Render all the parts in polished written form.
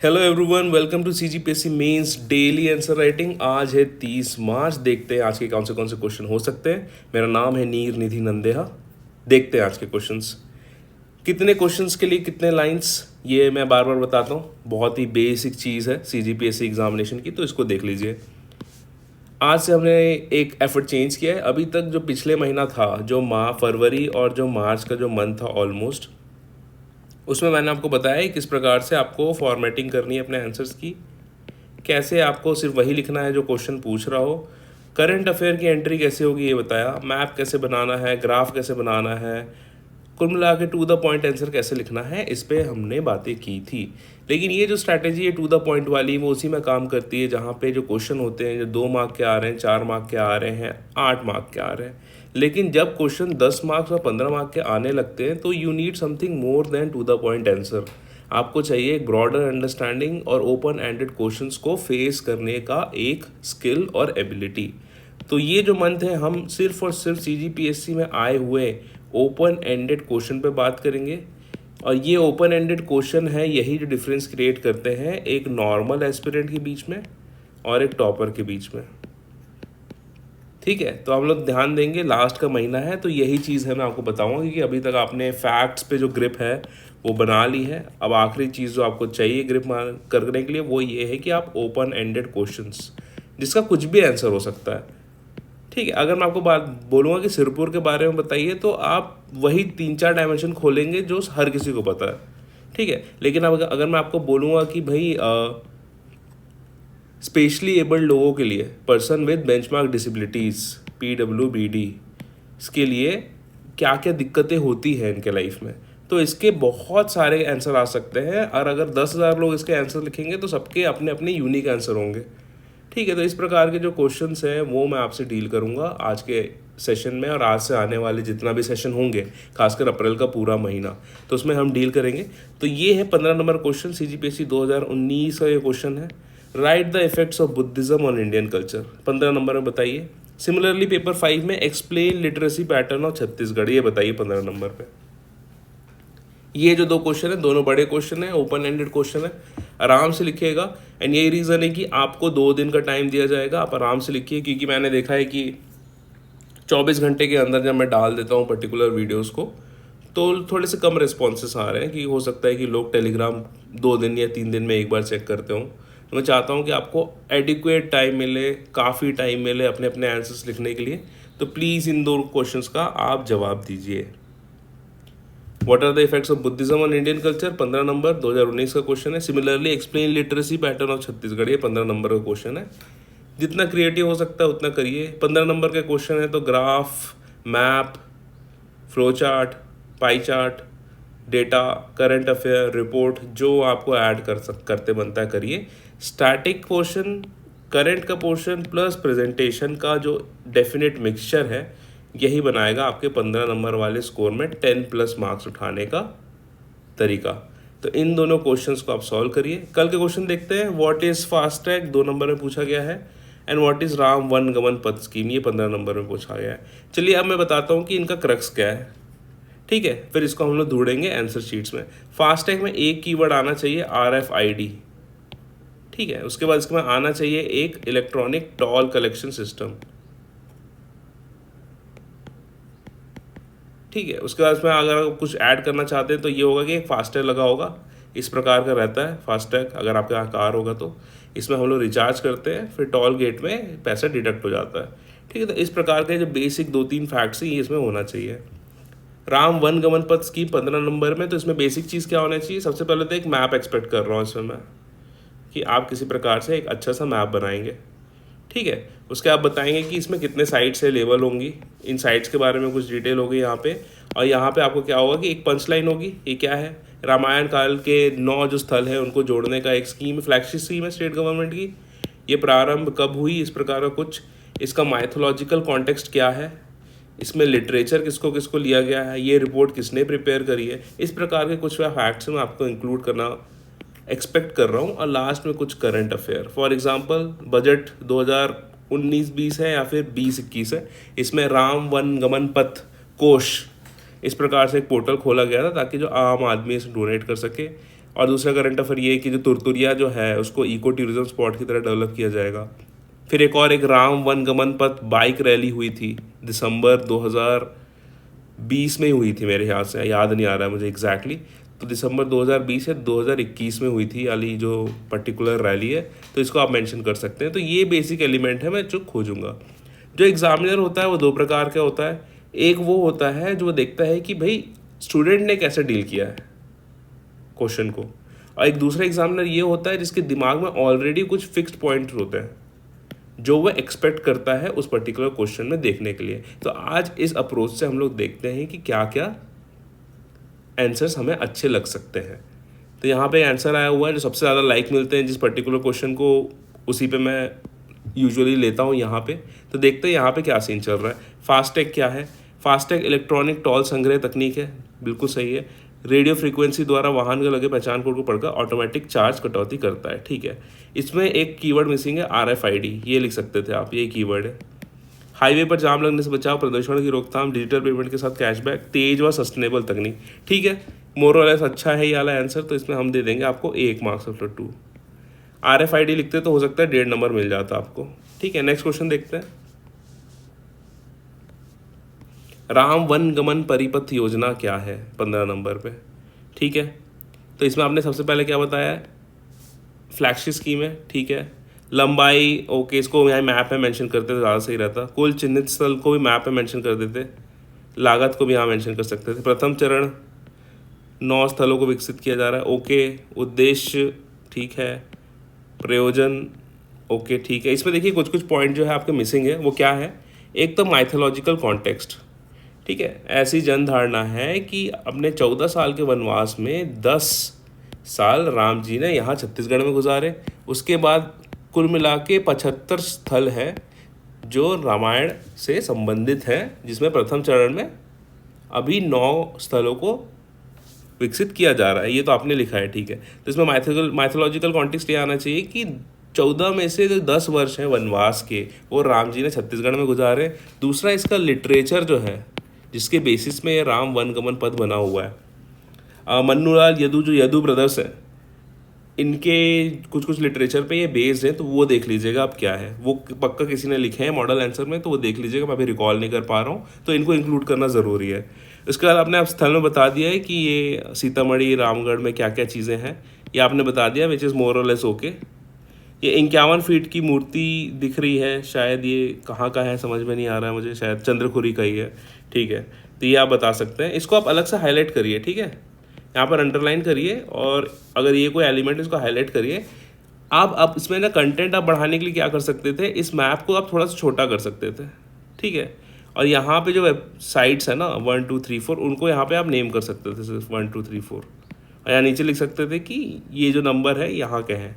Hello everyone, welcome to CGPSC mains daily answer writing. आज है 30 मार्च। देखते हैं आज के कौन से क्वेश्चन हो सकते हैं। मेरा नाम है नीर निधि नंदेहा। देखते हैं आज के क्वेश्चंस। कितने क्वेश्चंस के लिए कितने लाइंस, ये मैं बार बार बताता हूँ। बहुत ही बेसिक चीज़ है सीजीपीएससी एग्जामिनेशन की, तो इसको देख लीजिए। आज से हमने एक एफर्ट चेंज किया है। अभी तक जो पिछले महीना था, जो फरवरी और जो मार्च का जो मंथ था ऑलमोस्ट, उसमें मैंने आपको बताया है किस प्रकार से आपको फॉर्मेटिंग करनी है अपने आंसर्स की, कैसे आपको सिर्फ वही लिखना है जो क्वेश्चन पूछ रहा हो, करंट अफेयर की एंट्री कैसे होगी ये बताया, मैप कैसे बनाना है, ग्राफ कैसे बनाना है, कुल मिला के टू द पॉइंट आंसर कैसे लिखना है, इस पर हमने बातें की थी। लेकिन ये जो स्ट्रैटेजी है टू द पॉइंट वाली, वो उसी में काम करती है जहाँ पे जो क्वेश्चन होते हैं, जो 2 मार्क के आ रहे हैं, 4 मार्क के आ रहे हैं, 8 मार्क के आ रहे हैं। लेकिन जब क्वेश्चन 10 मार्क्स और 15 मार्क के आने लगते हैं तो you need something more than to the point answer. आपको चाहिए एक ब्रॉडर अंडरस्टैंडिंग और ओपन एंडेड क्वेश्चंस को फेस करने का एक स्किल और एबिलिटी। तो ये जो मंथ है हम सिर्फ और सिर्फ सीजीपीएससी में आए हुए ओपन एंडेड क्वेश्चन पे बात करेंगे। और ये ओपन एंडेड क्वेश्चन है, यही जो डिफरेंस क्रिएट करते हैं एक नॉर्मल एस्पिरेंट के बीच में और एक टॉपर के बीच में। ठीक है, तो हम लोग ध्यान देंगे। लास्ट का महीना है तो यही चीज़ है मैं आपको बताऊंगा कि अभी तक आपने फैक्ट्स पे जो ग्रिप है वो बना ली है। अब आखिरी चीज़ जो आपको चाहिए ग्रिप करने के लिए वो ये है कि आप ओपन एंडेड क्वेश्चंस, जिसका कुछ भी आंसर हो सकता है। ठीक है, अगर मैं आपको बात बोलूँगा कि सिरपुर के बारे में बताइए तो आप वही 3-4 डायमेंशन खोलेंगे जो हर किसी को पता है। ठीक है, लेकिन अब अगर मैं आपको बोलूँगा कि भाई स्पेशली एबल्ड लोगों के लिए, person with benchmark disabilities PWBD, इसके लिए क्या क्या दिक्कतें होती हैं इनके लाइफ में, तो इसके बहुत सारे आंसर आ सकते हैं। और अगर 10,000 लोग इसके आंसर लिखेंगे तो सबके अपने अपने यूनिक आंसर होंगे। ठीक है, तो इस प्रकार के जो क्वेश्चंस हैं वो मैं आपसे डील करूंगा आज के सेशन में, और आज से आने वाले जितना भी सेशन होंगे, खासकर अप्रैल का पूरा महीना, तो उसमें हम डील करेंगे। तो ये है 15 नंबर क्वेश्चन, सीजीपीएससी 2019 का ये क्वेश्चन है। Right the effects of Buddhism on Indian culture, 15 number में बताइए। सिमिलरली पेपर 5 में explain literacy pattern of Chhattisgarh, ये बताइए 15 नंबर पे। ये जो 2 क्वेश्चन है, दोनों बड़े क्वेश्चन है, ओपन एंडेड क्वेश्चन है, आराम से लिखिएगा। एंड यही रीज़न है कि आपको 2 दिन का टाइम दिया जाएगा, आप आराम से लिखिए, क्योंकि मैंने देखा है कि 24 घंटे के अंदर जब मैं डाल देता हूँ पर्टिकुलर वीडियोस को तो थोड़े से कम रिस्पॉन्सेस आ रहे हैं, कि हो सकता है कि लोग टेलीग्राम 2 दिन या 3 दिन में एक बार चेक करते हों। तो मैं चाहता हूँ कि आपको एडिक्वेट टाइम मिले, काफ़ी टाइम मिले अपने अपने आंसर्स लिखने के लिए। तो प्लीज़ इन 2 क्वेश्चंस का आप जवाब दीजिए। What are the effects of Buddhism on Indian culture, 15 number 2019 का क्वेश्चन है। Similarly explain literacy pattern of Chhattisgarh, ये 15 नंबर का क्वेश्चन है। जितना क्रिएटिव हो सकता है उतना करिए। 15 नंबर के क्वेश्चन है तो graph, map, flow chart, pie chart, data, current affair, report, जो आपको ऐड करते बनता है करिए। स्टैटिक पोर्शन, करंट का पोर्शन प्लस प्रेजेंटेशन का जो डेफिनेट मिक्सचर है, यही बनाएगा आपके 15 नंबर वाले स्कोर में 10+ मार्क्स उठाने का तरीका। तो इन दोनों क्वेश्चंस को आप सॉल्व करिए। कल के क्वेश्चन देखते हैं। What is fast track, 2 number में पूछा गया है। And what is Ram one गमन पथ स्कीम, ये 15 नंबर में पूछा गया है। चलिए अब मैं बताता हूँ कि इनका क्रक्स क्या है। ठीक है, फिर इसको हम लोग ढूंढेंगे आंसर शीट्स में। फास्ट ट्रैक में एक कीवर्ड आना चाहिए RFID। ठीक है, उसके बाद इसके में आना चाहिए एक इलेक्ट्रॉनिक टॉल कलेक्शन सिस्टम। ठीक है, उसके बाद इसमें अगर आप कुछ ऐड करना चाहते हैं तो ये होगा कि एक फास्टैग लगा होगा, इस प्रकार का रहता है फास्टैग। अगर आपके यहाँ कार होगा तो इसमें हम लोग रिचार्ज करते हैं, फिर टॉल गेट में पैसा डिडक्ट हो जाता है। ठीक है, तो इस प्रकार के जो बेसिक 2-3 फैक्ट्स हैं ये इसमें होना चाहिए। राम वन गमन पथ स्कीम 15 नंबर में, तो इसमें बेसिक चीज़ क्या होना चाहिए। सबसे पहले तो एक मैप एक्सपेक्ट कर रहा हूँ इसमें मैं, कि आप किसी प्रकार से एक अच्छा सा मैप बनाएंगे। ठीक है, उसके आप बताएंगे कि इसमें कितने साइट्स है, लेवल होंगी, इन साइट्स के बारे में कुछ डिटेल होगी यहाँ पे। और यहाँ पे आपको क्या होगा कि एक पंच लाइन होगी, ये क्या है, रामायण काल के 9 जो स्थल है उनको जोड़ने का एक स्कीम, फ्लैगशिप स्कीम है स्टेट गवर्नमेंट की। ये प्रारंभ कब हुई, इस प्रकार का कुछ, इसका माइथोलॉजिकल कॉन्टेक्स्ट क्या है, इसमें लिटरेचर किसको किसको लिया गया है, ये रिपोर्ट किसने प्रिपेयर करी है, इस प्रकार के कुछ फैक्ट्स मैं आपको इंक्लूड करना एक्सपेक्ट कर रहा हूँ। और लास्ट में कुछ current affair, for example budget 2019-20 है या फिर 20-21 है, इसमें राम वन गमन पथ कोश, इस प्रकार से एक पोर्टल खोला गया था ताकि जो आम आदमी इसे डोनेट कर सके। और दूसरा करंट अफेयर ये है कि जो तुरतुरिया जो है उसको इको टूरिज्म स्पॉट की तरह डेवलप किया जाएगा। फिर एक राम वन गमन पथ बाइक रैली हुई थी दिसंबर 2020 में ही हुई थी मेरे ख्याल से, याद नहीं आ रहा है मुझे एग्जैक्टली। तो दिसंबर 2020 या 2021 में हुई थी वाली जो पर्टिकुलर रैली है, तो इसको आप मेंशन कर सकते हैं। तो ये बेसिक एलिमेंट है मैं जो खोजूंगा। जो एग्जामिनर होता है वो दो प्रकार का होता है। एक वो होता है जो देखता है कि भाई स्टूडेंट ने कैसे डील किया है क्वेश्चन को, और एक दूसरा एग्जामिनर ये होता है जिसके दिमाग में ऑलरेडी कुछ फिक्स्ड पॉइंट होते हैं जो वह एक्सपेक्ट करता है उस पर्टिकुलर क्वेश्चन में देखने के लिए। तो आज इस अप्रोच से हम लोग देखते हैं कि क्या क्या आंसर्स हमें अच्छे लग सकते हैं। तो यहाँ पे आंसर आया हुआ है जो सबसे ज़्यादा लाइक मिलते हैं जिस पर्टिकुलर क्वेश्चन को, उसी पे मैं यूजुअली लेता हूँ यहाँ पे। तो देखते हैं यहाँ पे क्या सीन चल रहा है। फास्टैग क्या है? फास्टैग इलेक्ट्रॉनिक टोल संग्रह तकनीक है, बिल्कुल सही है। रेडियो फ्रीक्वेंसी द्वारा वाहन के लगे पहचान कोड को पढ़कर ऑटोमेटिक चार्ज कटौती करता है, ठीक है। इसमें एक कीवर्ड मिसिंग है, RFID, ये लिख सकते थे आप, ये कीवर्ड है। हाईवे पर जाम लगने से बचाव, प्रदूषण की रोकथाम, डिजिटल पेमेंट के साथ कैशबैक, तेज व सस्टेनेबल तकनीक, ठीक है। मोरलेस अच्छा है ये वाला आंसर, तो इसमें हम दे देंगे आपको 1 मार्क्स आफ्टर 2। RFID लिखते तो हो सकता है 1.5 नंबर मिल जाता आपको, ठीक है। नेक्स्ट क्वेश्चन देखते हैं। राम वन गमन परिपथ योजना क्या है 15 नंबर पे, ठीक है। तो इसमें आपने सबसे पहले क्या बताया है, फ्लैगशिप स्कीम है, ठीक है। लंबाई ओके, इसको यहाँ मैप में मेंशन करते तो ज़्यादा सही रहता। कुल चिन्हित स्थल को भी मैप में मेंशन कर देते, लागत को भी यहाँ मेंशन कर सकते थे। प्रथम चरण 9 स्थलों को विकसित किया जा रहा है, ओके। उद्देश्य ठीक है, प्रयोजन ओके, ठीक है। इसमें देखिए कुछ कुछ पॉइंट जो है आपके मिसिंग है, वो क्या है। एक तो माइथोलॉजिकल कॉन्टेक्स्ट, ठीक है। ऐसी जन धारणा है कि अपने 14 साल के वनवास में 10 साल राम जी ने यहाँ छत्तीसगढ़ में गुजारे। उसके बाद कुल मिला के 75 स्थल हैं जो रामायण से संबंधित हैं, जिसमें प्रथम चरण में अभी 9 स्थलों को विकसित किया जा रहा है। ये तो आपने लिखा है, ठीक है। तो इसमें माइथोलॉजिकल कॉन्टेक्स्ट ये आना चाहिए कि 14 में से जो 10 वर्ष हैं वनवास के, वो राम जी ने छत्तीसगढ़ में गुजारे। दूसरा इसका लिटरेचर जो है जिसके बेसिस में ये राम वनगमन पथ बना हुआ है। मन्नूलाल यदु जो यदु ब्रदर्स हैं, इनके कुछ कुछ लिटरेचर पे ये बेस्ड है, तो वो देख लीजिएगा आप क्या है। वो पक्का किसी ने लिखे हैं मॉडल आंसर में, तो वो देख लीजिएगा। मैं अभी रिकॉल नहीं कर पा रहा हूँ, तो इनको इंक्लूड करना ज़रूरी है। इसके बाद आपने आप स्थल में बता दिया है कि ये सीतामढ़ी रामगढ़ में क्या क्या चीज़ें हैं, ये आपने बता दिया, विच इज़ मोर और लेस ओके। ये 51 फीट की मूर्ति दिख रही है, शायद ये कहाँ का है समझ में नहीं आ रहा है मुझे, शायद चंद्रखुरी का ही है, ठीक है। तो ये आप बता सकते हैं। इसको आप अलग से हाईलाइट करिए, ठीक है, यहाँ पर अंडरलाइन करिए, और अगर ये कोई एलिमेंट इसको हाईलाइट करिए। आप इसमें ना कंटेंट आप बढ़ाने के लिए क्या कर सकते थे, इस मैप को आप थोड़ा सा छोटा कर सकते थे, ठीक है। और यहाँ पे जो वेबसाइट्स है ना 1 2 3 4, उनको यहाँ पे आप नेम कर सकते थे सिर्फ 1 2 3 4, और यहाँ नीचे लिख सकते थे कि ये जो नंबर है यहाँ के हैं।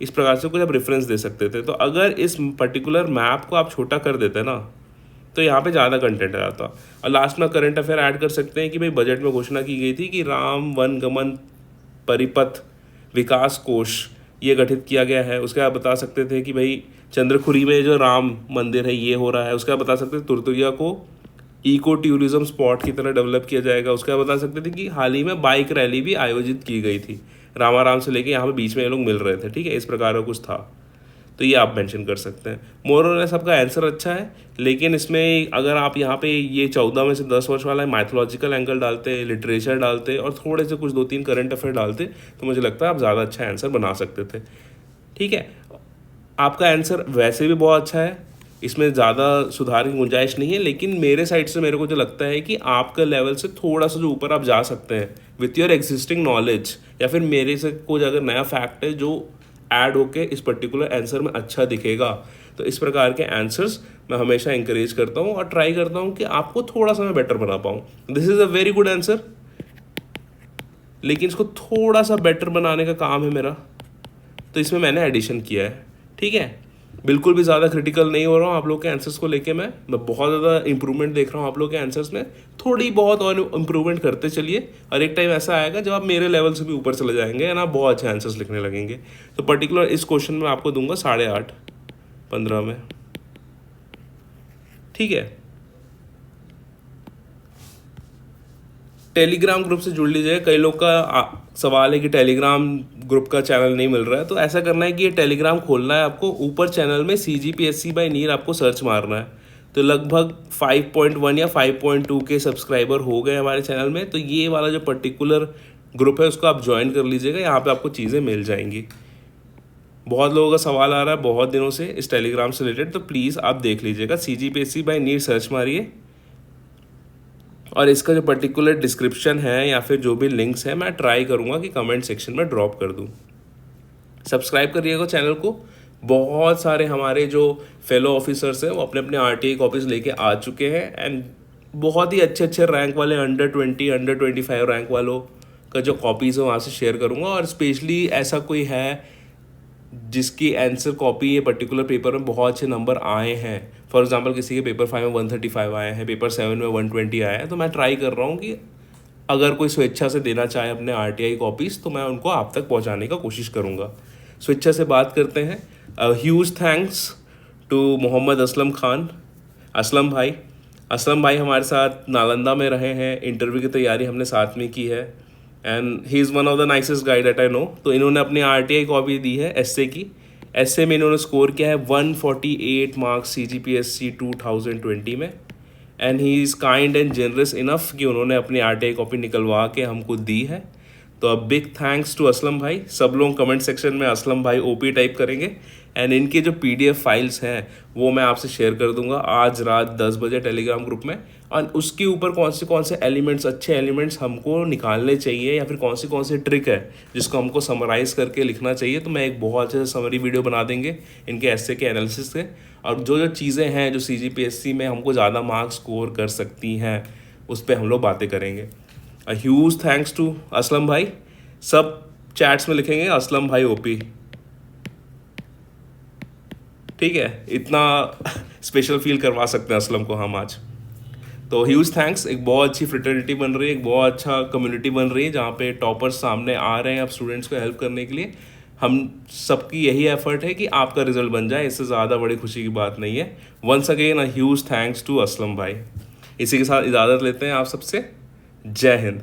इस प्रकार से कुछ आप रेफरेंस दे सकते थे। तो अगर इस पर्टिकुलर मैप को आप छोटा कर देते ना, तो यहाँ पे ज़्यादा कंटेंट आ जाता। और लास्ट में करंट अफेयर ऐड कर सकते हैं कि भाई बजट में घोषणा की गई थी कि राम वन गमन परिपथ विकास कोष ये गठित किया गया है। उसके आप बता सकते थे कि भाई चंद्रखुरी में जो राम मंदिर है ये हो रहा है। उसका बता सकते थे तुरतुरिया को इको टूरिज्म स्पॉट की तरह डेवलप किया जाएगा। उसका बता सकते थे कि हाल ही में बाइक रैली भी आयोजित की गई थी, रामाराम से लेके यहाँ पे बीच में ये लोग मिल रहे थे, ठीक है। इस प्रकार का कुछ था, तो ये आप मेंशन कर सकते हैं। मोर और लेस आपका आंसर अच्छा है, लेकिन इसमें अगर आप यहाँ पे ये 14 में से 10 वर्ष वाला माइथोलॉजिकल एंगल डालते, लिटरेचर डालते और थोड़े से कुछ 2-3 करंट अफेयर डालते, तो मुझे लगता है आप ज़्यादा अच्छा आंसर बना सकते थे, ठीक है। आपका आंसर वैसे भी बहुत अच्छा है, इसमें ज़्यादा सुधार की गुंजाइश नहीं है, लेकिन मेरे साइड से मेरे को जो लगता है कि आपका लेवल से थोड़ा सा जो ऊपर आप जा सकते हैं विथ योर एग्जिस्टिंग नॉलेज, या फिर मेरे से कोई अगर नया फैक्ट है जो ऐड होके इस पर्टिकुलर आंसर में अच्छा दिखेगा, तो इस प्रकार के आंसर्स मैं हमेशा इंकरेज करता हूँ और ट्राई करता हूँ कि आपको थोड़ा सा मैं बेटर बना पाऊँ। This is a very good answer, लेकिन इसको थोड़ा सा बेटर बनाने का काम है मेरा, तो इसमें मैंने एडिशन किया है, ठीक है। बिल्कुल भी ज़्यादा क्रिटिकल नहीं हो रहा हूँ आप लोग के आंसर्स को लेके। मैं बहुत ज़्यादा इंप्रूवमेंट देख रहा हूँ आप लोग के आंसर्स में। थोड़ी बहुत और इंप्रूवमेंट करते चलिए, और एक टाइम ऐसा आएगा जब आप मेरे लेवल से भी ऊपर चले जाएंगे एंड आप बहुत अच्छे आंसर्स लिखने लगेंगे। तो पर्टिकुलर इस क्वेश्चन में आपको दूंगा 8.5 15 में, ठीक है। टेलीग्राम ग्रुप से जुड़ लीजिएगा। कई लोग का सवाल है कि टेलीग्राम ग्रुप का चैनल नहीं मिल रहा है, तो ऐसा करना है कि ये टेलीग्राम खोलना है आपको। ऊपर चैनल में CGPSC बाय नीर आपको सर्च मारना है, तो लगभग 5.1 या 5.2 के सब्सक्राइबर हो गए हमारे चैनल में। तो ये वाला जो पर्टिकुलर ग्रुप है उसको आप ज्वाइन कर लीजिएगा, यहाँ पे आपको चीज़ें मिल जाएंगी। बहुत लोगों का सवाल आ रहा है बहुत दिनों से इस टेलीग्राम से रिलेटेड, तो प्लीज़ आप देख लीजिएगा। CGPSC बाय नीर सर्च मारिए, और इसका जो पर्टिकुलर डिस्क्रिप्शन है या फिर जो भी लिंक्स हैं मैं ट्राई करूँगा कि कमेंट सेक्शन में ड्रॉप कर दूँ। सब्सक्राइब करिएगा चैनल को। बहुत सारे हमारे जो फेलो ऑफिसर्स हैं वो अपने अपने RTI कॉपीज़ लेके आ चुके हैं, एंड बहुत ही अच्छे अच्छे रैंक वाले अंडर 20 अंडर 25 रैंक वालों का जो कॉपीज़ है वहाँ से शेयर करूँगा। और स्पेशली ऐसा कोई है जिसकी आंसर कॉपी ये पर्टिकुलर पेपर में बहुत अच्छे नंबर आए हैं, फॉर एग्जांपल किसी के पेपर 5 में 135 आए हैं, पेपर 7 में 120 आए हैं, तो मैं ट्राई कर रहा हूँ कि अगर कोई स्वेच्छा से देना चाहे अपने RTI कॉपीज़ तो मैं उनको आप तक पहुँचाने का कोशिश करूँगा। स्वेच्छा से बात करते हैं। Huge thanks to Mohammad Aslam Khan, Aslam भाई हमारे साथ नालंदा में रहे हैं, इंटरव्यू की तैयारी हमने साथ में की है, and he is one of the nicest guide that I know. तो इन्होंने अपनी RTI कॉपी दी है एसए की। एसए में इन्होंने स्कोर किया है 148 मार्क्स CGPSC 2020 में, and he is kind and generous enough कि उन्होंने अपनी RTI कॉपी निकलवा के हमको दी है। तो अब बिग थैंक्स टू असलम भाई। सब लोग कमेंट सेक्शन में असलम भाई OP टाइप करेंगे, एंड इनके जो PDF फाइल्स हैं वो मैं आपसे शेयर कर दूंगा आज रात 10 बजे टेलीग्राम ग्रुप में। और उसके ऊपर कौन से एलिमेंट्स, अच्छे एलिमेंट्स हमको निकालने चाहिए, या फिर कौन सी ट्रिक है जिसको हमको समराइज़ करके लिखना चाहिए, तो मैं एक बहुत अच्छे से समरी वीडियो बना देंगे इनके एस्से के एनालिसिस से। और जो चीज़ें हैं जो CGPSC में हमको ज़्यादा मार्क्स स्कोर कर सकती हैं उस पर हम लोग बातें करेंगे। ह्यूज थैंक्स टू असलम भाई। सब चैट्स में लिखेंगे असलम भाई OP, ठीक है? इतना स्पेशल फील करवा सकते हैं असलम को हम आज। तो ह्यूज थैंक्स। एक बहुत अच्छी फ्रेटर्निटी बन रही है, एक बहुत अच्छा कम्युनिटी बन रही है जहाँ पे टॉपर्स सामने आ रहे हैं अब स्टूडेंट्स को हेल्प करने के लिए। हम सबकी यही एफर्ट है कि आपका रिजल्ट बन जाए, इससे ज़्यादा बड़ी खुशी की बात नहीं है। Once again huge thanks to Aslam भाई। इसी के साथ इजाज़त लेते हैं आप सबसे। जय हिंद।